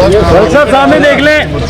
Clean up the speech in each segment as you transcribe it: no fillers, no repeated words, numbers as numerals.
صاحب سامنے دیکھ لیں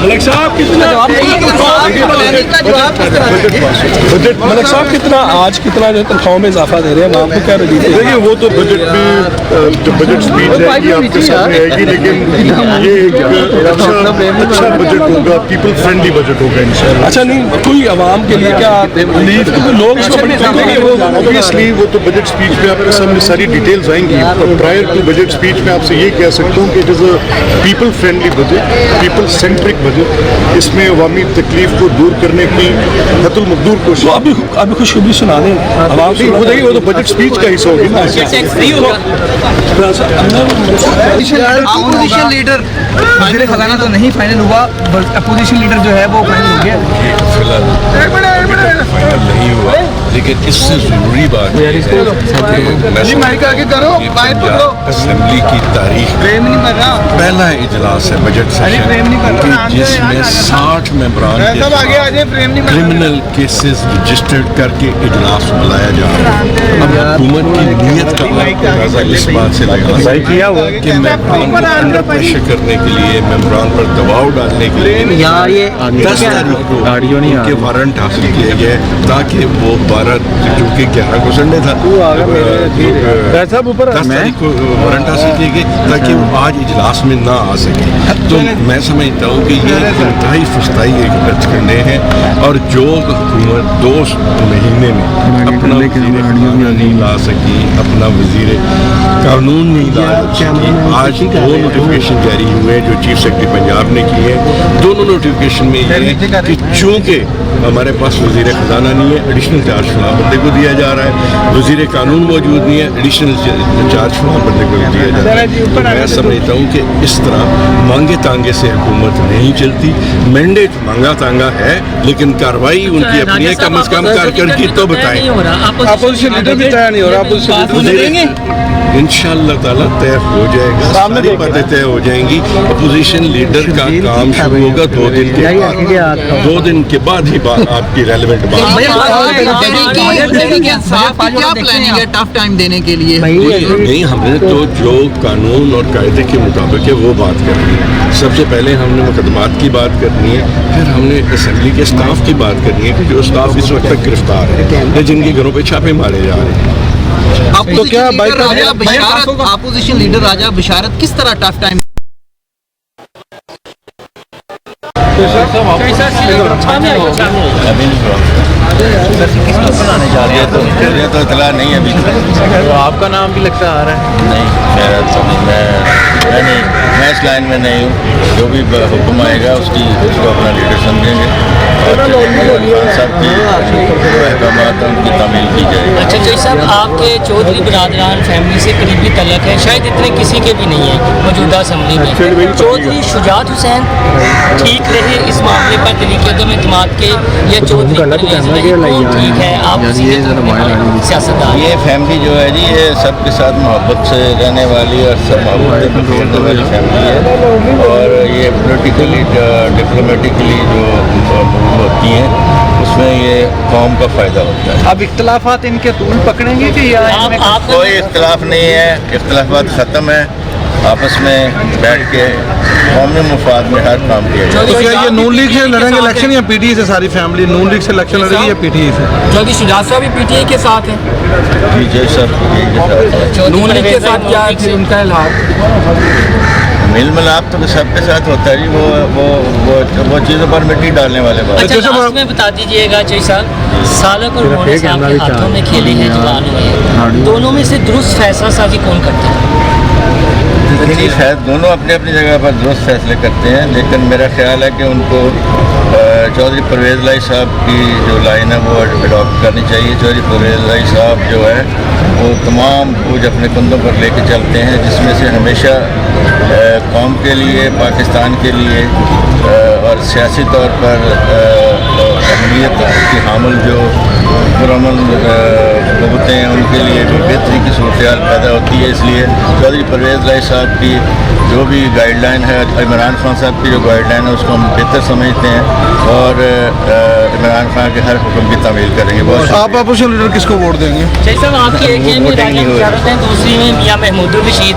ملک صاحب کتنا ملک صاحب کتنا آج کتنا جو تنخواہوں میں اضافہ دے رہے ہیں آپ کو کیا رجیح دیکھیے وہ تو بجٹ میں جو بجٹ اسپیچ ہے یہ آپ کے سامنے آئے گی لیکن یہ ایک اچھا بجٹ ہوگا پیپل فرینڈلی بجٹ ہوگا انشاءاللہ. اچھا نہیں کوئی عوام کے لیے کیا لیڈ لوگ اس میں اوبیسلی وہ تو بجٹ اسپیچ میں آپ کے سامنے ساری ڈیٹیلز آئیں گی. پرائر ٹو بجٹ اسپیچ میں آپ سے یہ کہہ سکتا ہوں کہ it is a people friendly budget people centric budget. اس میں عوامی تکلیف کو دور کرنے کی حد المقدور کوشش. ابھی خوشخبری سنا دیں عوام سے وہ دیکھیے وہ تو بجٹ اسپیچ کا حصہ ہوگی نا. اپوزیشن لیڈر وزیر خزانہ تو نہیں فائنل ہوا اپوزیشن لیڈر جو ہے وہ فائنل ہو گیا. فائنل نہیں ہوا لیکن اس سے ضروری بات یہ ہے کہ اسمبلی کی تاریخ پہلا اجلاس ہے بجٹ سیشن جس میں 60 ممبران کرمنل کیسز رجسٹرڈ کر کے اجلاس بلایا جا رہا ہے. اب حکومت کی نیت کا اندازہ اس بات سے لگا کہ ممبران کو انڈر پریشر کرنے کے لیے ممبران پر دباؤ ڈالنے کے لیے 10 تاریخ کو ان کے وارنٹ حاصل کیے گئے تاکہ وہ 12 کیونکہ 11 کو سنڈے تھا 10 تاریخ کو وارنٹ حاصل کیے گئے تاکہ وہ آج اجلاس میں نہ آ سکے. تو میں سمجھتا ہوں کہ یہ انتہائی فسطائی ایک ٹچ کرنے ہیں اور جو حکومت 2 مہینے میں اپنا وزیر خزانہ نہیں لا سکی اپنا وزیر قانون نہیں لا سکی. آج 2 نوٹیفکیشن جاری ہوئے جو چیف سیکرٹری پنجاب نے کیے. دونوں نوٹیفکیشن میں یہ ہے کہ چونکہ ہمارے پاس وزیر خزانہ نہیں ہے ایڈیشنل چارج فلاں بندے کو دیا جا رہا ہے. وزیر قانون موجود نہیں ہے ایڈیشنل چارج فلاں بندے کو دیا جا رہا ہے. میں سمجھتا ہوں کہ اس طرح مانگے تانگے سے حکومت نہیں چلتی. مینڈیٹ مانگا تانگا ہے لیکن کاروائی ان کی اپنی ہے. کم از کم کارکردگی تو بتائیں. اپوزیشن لیڈر بھی طے نہیں ہو رہا. انشاءاللہ تعالیٰ طے ہو جائے گا. ساری باتیں طے ہو جائیں گی. اپوزیشن لیڈر کا کام شروع ہوگا 2 دن کے بعد. 2 دن کے بعد ہی آپ کی ریلیونٹ بات کیا پلاننگ ہے ٹف ٹائم دینے کے لیے؟ نہیں ہم نے تو جو قانون اور قاعدے کے مطابق ہے وہ بات کرنی ہے. سب سے پہلے ہم نے مقدمات کی بات کرنی ہے. پھر ہم نے اسمبلی کے اسٹاف کی بات کرنی ہے کہ جو اسٹاف اس وقت تک گرفتار ہے یا جن کے گھروں پہ چھاپے مارے جا رہے ہیں. تو کیا اپوزیشن لیڈر راجہ بشارت کس طرح ٹف ٹائم مجھے تو اطلاع نہیں ہے ابھی. آپ کا نام بھی لگتا آ رہا ہے؟ نہیں میں اس لائن میں نہیں ہوں. جو بھی حکم آئے گا اس کو اپنا لیڈر سمجھیں گے اور صاحب کی احکامات ان کی تعمیل کی جائے گی. اچھا جی صاحب آپ کے چودھری برادران فیملی سے قریبی تعلق ہے شاید اتنے کسی کے بھی نہیں ہے موجودہ اسمبلی میں. چودھری شجاعت حسین ٹھیک رہے اس معاملے پر طریقے عدم اعتماد کے یا چودھری پرویز رہے کون ٹھیک ہے آپ سیاستدان؟ یہ فیملی جو ہے جی یہ سب کے ساتھ محبت سے رہنے والی اور سب محبت میں کھیلنے والی فیملی ہے اور یہ پولیٹیکلی ڈپلومیٹکلی جو ہوتی ہیں اس میں یہ قوم کا فائدہ ہوتا ہے. اب اختلافات ان کے طول پکڑیں گے کہ کوئی اختلاف نہیں ہے. اختلافات ختم ہے. آپس میں بیٹھ کے قومی مفاد میں ہر کام کیا جائے. تو کیا یہ نون لیگ سے لڑیں گے الیکشن یا پی ٹی آئی سے ساری فیملی نون لیگ سے الیکشن لڑے گی یا پی ٹی آئی سے؟ چودھری شجاعت صاحب بھی پی ٹی آئی کے ساتھ ہیں. جی جی سر نون لیگ کے ساتھ کیا ہے ان کا الحاق؟ مل ملاپ تو سب کے ساتھ ہوتا ہے جی. وہ چیزوں پر مٹی ڈالنے والے بات. اچھا لاسٹ میں بتا دیجیے گا چوئی صاحب سالک اور مولانا صاحب کے ہاتھوں میں کھیلی ہے جوان ہوئے ہیں دونوں میں سے درست فیصلہ سازی کون کرتا ہے؟ شاید دونوں اپنی اپنی جگہ پر درست فیصلے کرتے ہیں لیکن میرا خیال ہے کہ ان کو چودھری پرویز لائی صاحب کی جو لائن ہے وہ اڈاپٹ کرنی چاہیے. چودھری پرویز لائی صاحب جو ہے وہ تمام بوجھ اپنے کندھوں پر لے کے چلتے ہیں جس میں سے ہمیشہ قوم کے لیے پاکستان کے لیے اور سیاسی طور پر اہمیت کی حامل جو پرامن قوتیں ہیں ان کے لیے بھی بہتری کی صورتحال پیدا ہوتی ہے. اس لیے چودھری پرویز لائی صاحب کی جو بھی گائیڈ لائن ہے عمران خان صاحب کی جو گائیڈ لائن ہے اس کو ہم بہتر سمجھتے ہیں اور عمران خان کے ہر حکم کی تعمیل کریں گے. بہت آپ اپوزیشن لیڈر کس کو ووٹ دیں گے؟ صاحب آپ کی ایک میں راجہ بشارت ہیں دوسری میں میاں محمود الرشید